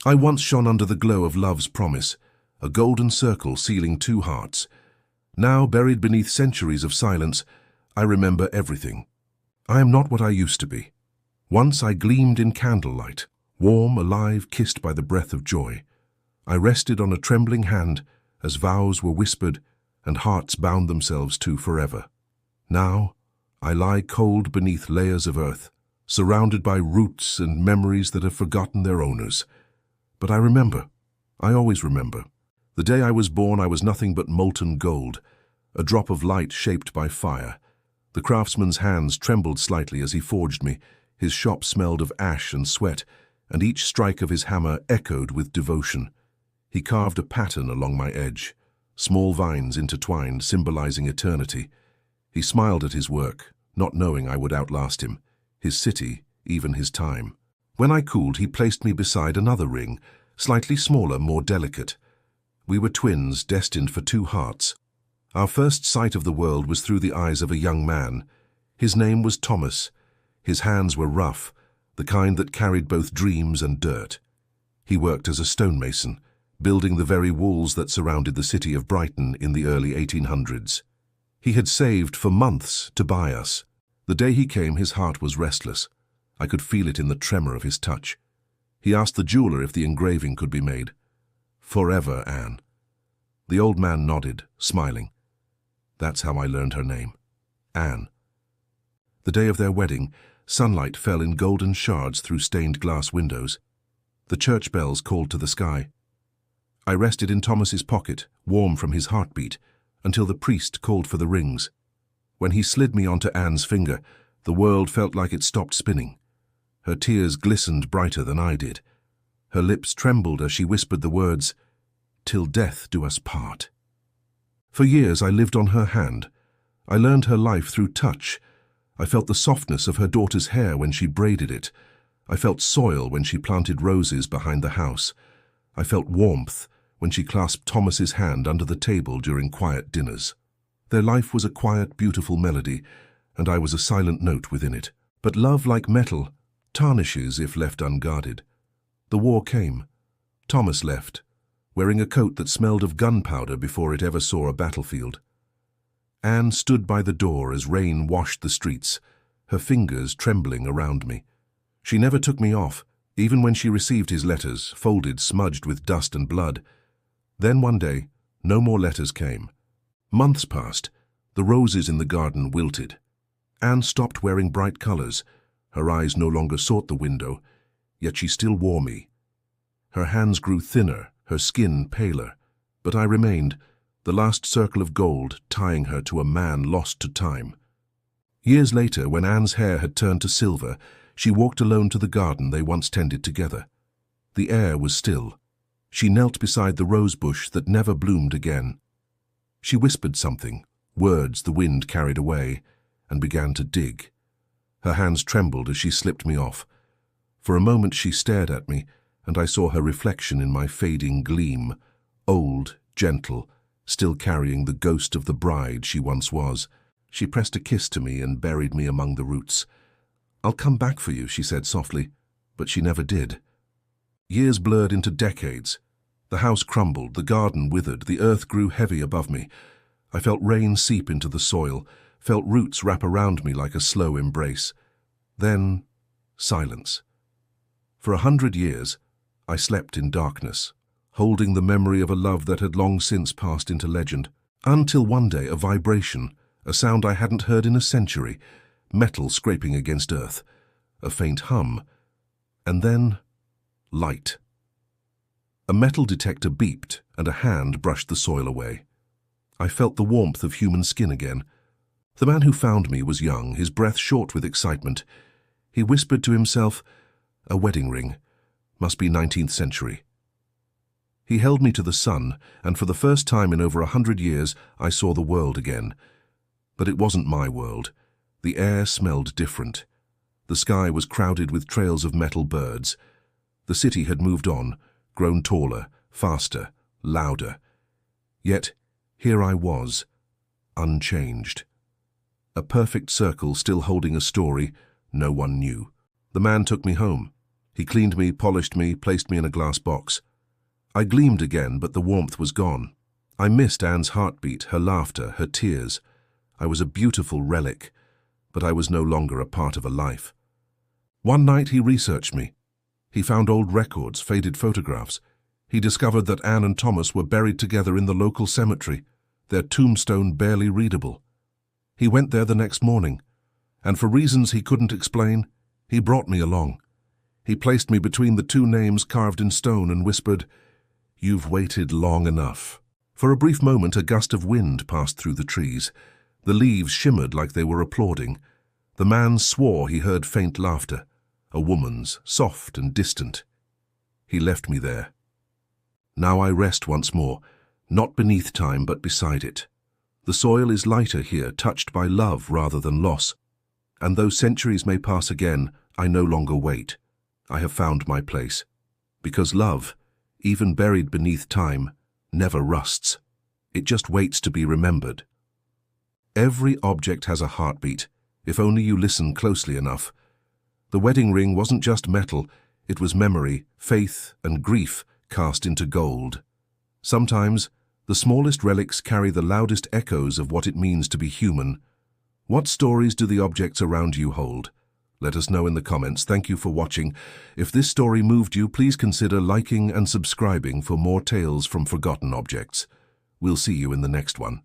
I once shone under the glow of love's promise, a golden circle sealing two hearts. Now, buried beneath centuries of silence, I remember everything. I am not what I used to be. Once I gleamed in candlelight, warm, alive, kissed by the breath of joy. I rested on a trembling hand as vows were whispered and hearts bound themselves to forever. Now, I lie cold beneath layers of earth, surrounded by roots and memories that have forgotten their owners. But I remember. I always remember. The day I was born, I was nothing but molten gold, a drop of light shaped by fire. The craftsman's hands trembled slightly as he forged me. His shop smelled of ash and sweat, and each strike of his hammer echoed with devotion. He carved a pattern along my edge, small vines intertwined, symbolizing eternity. He smiled at his work, not knowing I would outlast him, his city, even his time. When I cooled, he placed me beside another ring, slightly smaller, more delicate. We were twins, destined for two hearts. Our first sight of the world was through the eyes of a young man. His name was Thomas. His hands were rough, the kind that carried both dreams and dirt. He worked as a stonemason, building the very walls that surrounded the city of Brighton in the early 1800s. He had saved for months to buy us. The day he came, his heart was restless. I could feel it in the tremor of his touch. He asked the jeweler if the engraving could be made. "Forever, Anne." The old man nodded, smiling. That's how I learned her name. Anne. The day of their wedding, sunlight fell in golden shards through stained glass windows. The church bells called to the sky. I rested in Thomas's pocket, warm from his heartbeat, until the priest called for the rings. When he slid me onto Anne's finger, the world felt like it stopped spinning. Her tears glistened brighter than I did. Her lips trembled as she whispered the words, "Till death do us part." For years I lived on her hand. I learned her life through touch. I felt the softness of her daughter's hair when she braided it. I felt soil when she planted roses behind the house. I felt warmth when she clasped Thomas's hand under the table during quiet dinners. Their life was a quiet, beautiful melody, and I was a silent note within it. But love, like metal, tarnishes if left unguarded. The war came. Thomas left, wearing a coat that smelled of gunpowder before it ever saw a battlefield. Anne stood by the door as rain washed the streets, her fingers trembling around me. She never took me off, even when she received his letters, folded, smudged with dust and blood. Then one day, no more letters came. Months passed. The roses in the garden wilted. Anne stopped wearing bright colors. Her eyes no longer sought the window, yet she still wore me. Her hands grew thinner, her skin paler, but I remained, the last circle of gold tying her to a man lost to time. Years later, when Anne's hair had turned to silver, she walked alone to the garden they once tended together. The air was still. She knelt beside the rosebush that never bloomed again. She whispered something, words the wind carried away, and began to dig. Her hands trembled as she slipped me off. For a moment she stared at me, and I saw her reflection in my fading gleam, old, gentle, still carrying the ghost of the bride she once was. She pressed a kiss to me and buried me among the roots. "I'll come back for you," she said softly, but she never did. Years blurred into decades. The house crumbled, the garden withered, the earth grew heavy above me. I felt rain seep into the soil, felt roots wrap around me like a slow embrace. Then, silence. For 100 years, I slept in darkness, holding the memory of a love that had long since passed into legend, until one day a vibration, a sound I hadn't heard in a century, metal scraping against earth, a faint hum, and then light. A metal detector beeped, and a hand brushed the soil away. I felt the warmth of human skin again. The man who found me was young, his breath short with excitement. He whispered to himself, "A wedding ring. Must be 19th century." He held me to the sun, and for the first time in over 100 years, I saw the world again. But it wasn't my world. The air smelled different. The sky was crowded with trails of metal birds. The city had moved on, grown taller, faster, louder. Yet, here I was, unchanged. A perfect circle still holding a story no one knew. The man took me home. He cleaned me, polished me, placed me in a glass box. I gleamed again, but the warmth was gone. I missed Anne's heartbeat, her laughter, her tears. I was a beautiful relic, but I was no longer a part of a life. One night he researched me. He found old records, faded photographs. He discovered that Anne and Thomas were buried together in the local cemetery, their tombstone barely readable. He went there the next morning, and for reasons he couldn't explain, he brought me along. He placed me between the two names carved in stone and whispered, "You've waited long enough." For a brief moment, a gust of wind passed through the trees. The leaves shimmered like they were applauding. The man swore he heard faint laughter, a woman's, soft and distant. He left me there. Now I rest once more, not beneath time but beside it. The soil is lighter here, touched by love rather than loss. And though centuries may pass again, I no longer wait. I have found my place. Because love, even buried beneath time, never rusts. It just waits to be remembered. Every object has a heartbeat, if only you listen closely enough. The wedding ring wasn't just metal, it was memory, faith, and grief cast into gold. Sometimes, the smallest relics carry the loudest echoes of what it means to be human. What stories do the objects around you hold? Let us know in the comments. Thank you for watching. If this story moved you, please consider liking and subscribing for more tales from Forgotten Objects. We'll see you in the next one.